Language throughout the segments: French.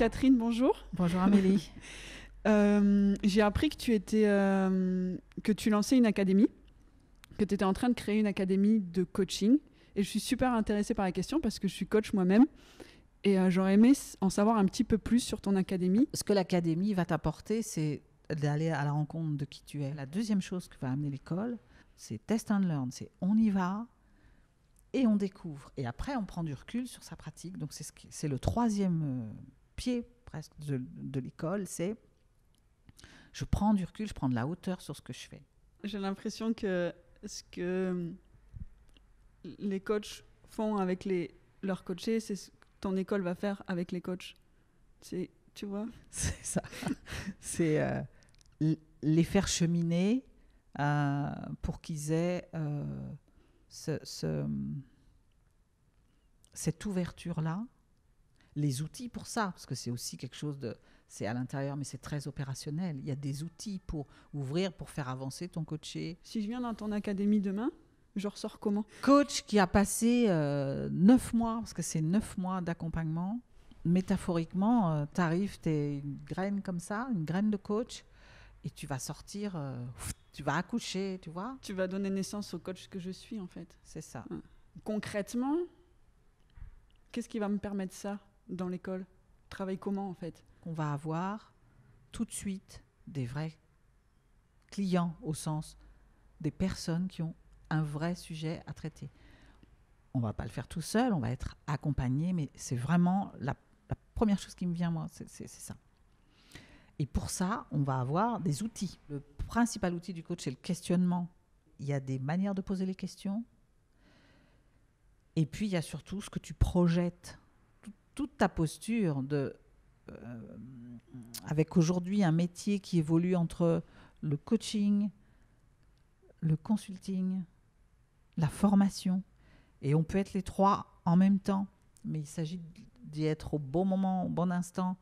Catherine, bonjour. Bonjour Amélie. J'ai appris que tu lançais une académie, que tu étais en train de créer une académie de coaching. Et je suis super intéressée par la question parce que je suis coach moi-même. Et j'aurais aimé en savoir un petit peu plus sur ton académie. Ce que l'académie va t'apporter, c'est d'aller à la rencontre de qui tu es. La deuxième chose que va amener l'école, c'est test and learn. C'est on y va et on découvre. Et après, on prend du recul sur sa pratique. Donc, c'est le troisième pied presque de l'école. C'est je prends du recul, je prends de la hauteur sur ce que je fais. J'ai l'impression que ce que les coachs font avec leurs coachés, c'est ce que ton école va faire avec les coachs. Tu vois ? C'est ça. C'est les faire cheminer pour qu'ils aient cette ouverture-là, les outils pour ça, parce que c'est aussi quelque chose c'est à l'intérieur, mais c'est très opérationnel. Il y a des outils pour ouvrir, pour faire avancer ton coaché. Si je viens dans ton académie demain, je ressors comment ? Coach qui a passé 9 mois, parce que c'est 9 mois d'accompagnement, métaphoriquement, tu arrives, tu es une graine comme ça, une graine de coach, et tu vas sortir, tu vas accoucher, tu vois. Tu vas donner naissance au coach que je suis, en fait. C'est ça. Concrètement, qu'est-ce qui va me permettre ça dans l'école ? Travaille comment, en fait ? On va avoir tout de suite des vrais clients, au sens des personnes qui ont un vrai sujet à traiter. On ne va pas le faire tout seul, on va être accompagné, mais c'est vraiment la première chose qui me vient, moi, c'est ça. Et pour ça, on va avoir des outils. Le principal outil du coach, c'est le questionnement. Il y a des manières de poser les questions. Et puis, il y a surtout ce que tu projettes. Toute ta posture avec aujourd'hui un métier qui évolue entre le coaching, le consulting, la formation. Et on peut être les trois en même temps. Mais il s'agit d'y être au bon moment, au bon instant,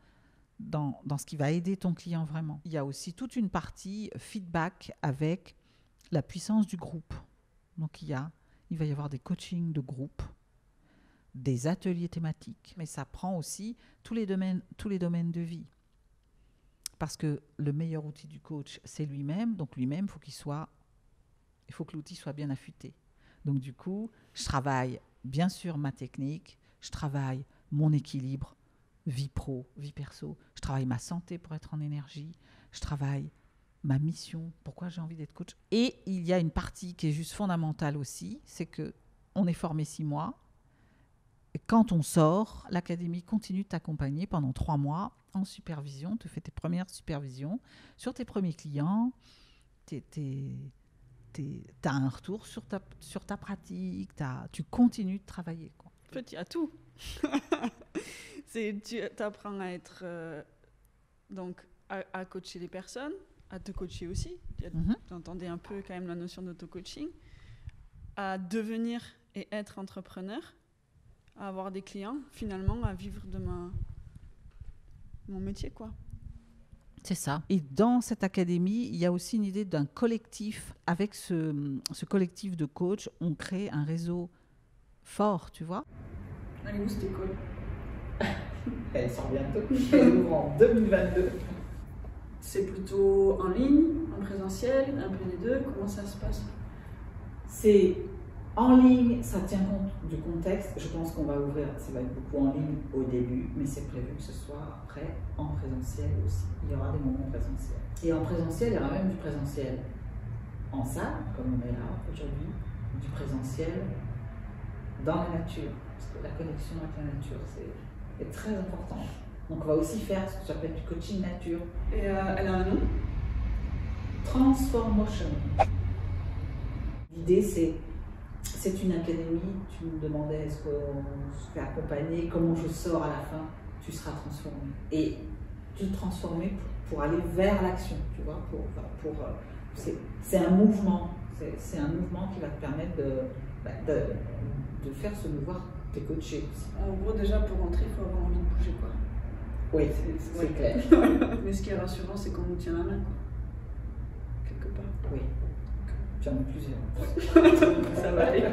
dans ce qui va aider ton client vraiment. Il y a aussi toute une partie feedback avec la puissance du groupe. Donc il va y avoir des coachings de groupe, des ateliers thématiques, mais ça prend aussi tous les domaines de vie. Parce que le meilleur outil du coach, c'est lui-même. Donc lui-même, il faut que l'outil soit bien affûté. Donc du coup, je travaille bien sûr ma technique, je travaille mon équilibre, vie pro, vie perso, je travaille ma santé pour être en énergie, je travaille ma mission, pourquoi j'ai envie d'être coach. Et il y a une partie qui est juste fondamentale aussi, c'est qu'on est formé 6 mois. Et quand on sort, l'académie continue de t'accompagner pendant 3 mois en supervision. Tu fais tes premières supervisions sur tes premiers clients. Tu as un retour sur ta pratique. Tu continues de travailler, quoi. En fait, il y a tout. Tu apprends à être... donc, à coacher les personnes, à te coacher aussi. Tu entendais un peu quand même la notion d'auto-coaching. À devenir et être entrepreneur. À avoir des clients, finalement, à vivre de mon métier, quoi. C'est ça. Et dans cette académie, il y a aussi une idée d'un collectif. Avec ce collectif de coachs, on crée un réseau fort, tu vois. Elle est où cette école ? Elle sort bientôt. Elle ouvre en 2022. C'est plutôt en ligne, en présentiel, un peu des deux. Comment ça se passe ? C'est en ligne, ça tient compte du contexte. Je pense qu'on va ouvrir, ça va être beaucoup en ligne au début, mais c'est prévu que ce soit après en présentiel aussi. Il y aura des moments présentiels. Et en présentiel, il y aura même du présentiel en salle, comme on est là aujourd'hui, du présentiel dans la nature. Parce que la connexion avec la nature, c'est très important. Donc on va aussi faire ce que j'appelle du coaching nature. Et elle a un nom ? Transformotion. L'idée, c'est une académie, tu me demandais est-ce qu'on se fait accompagner, comment je sors à la fin, tu seras transformé. Et te transformer pour aller vers l'action, tu vois, c'est un mouvement, c'est un mouvement qui va te permettre de faire se mouvoir tes coachés aussi. En gros, déjà, pour rentrer, il faut avoir envie de bouger, quoi. Oui, c'est clair. Mais ce qui est rassurant, c'est qu'on nous tient la main, quoi. Quelque part. Oui. Tu en as plusieurs. Ça va aller.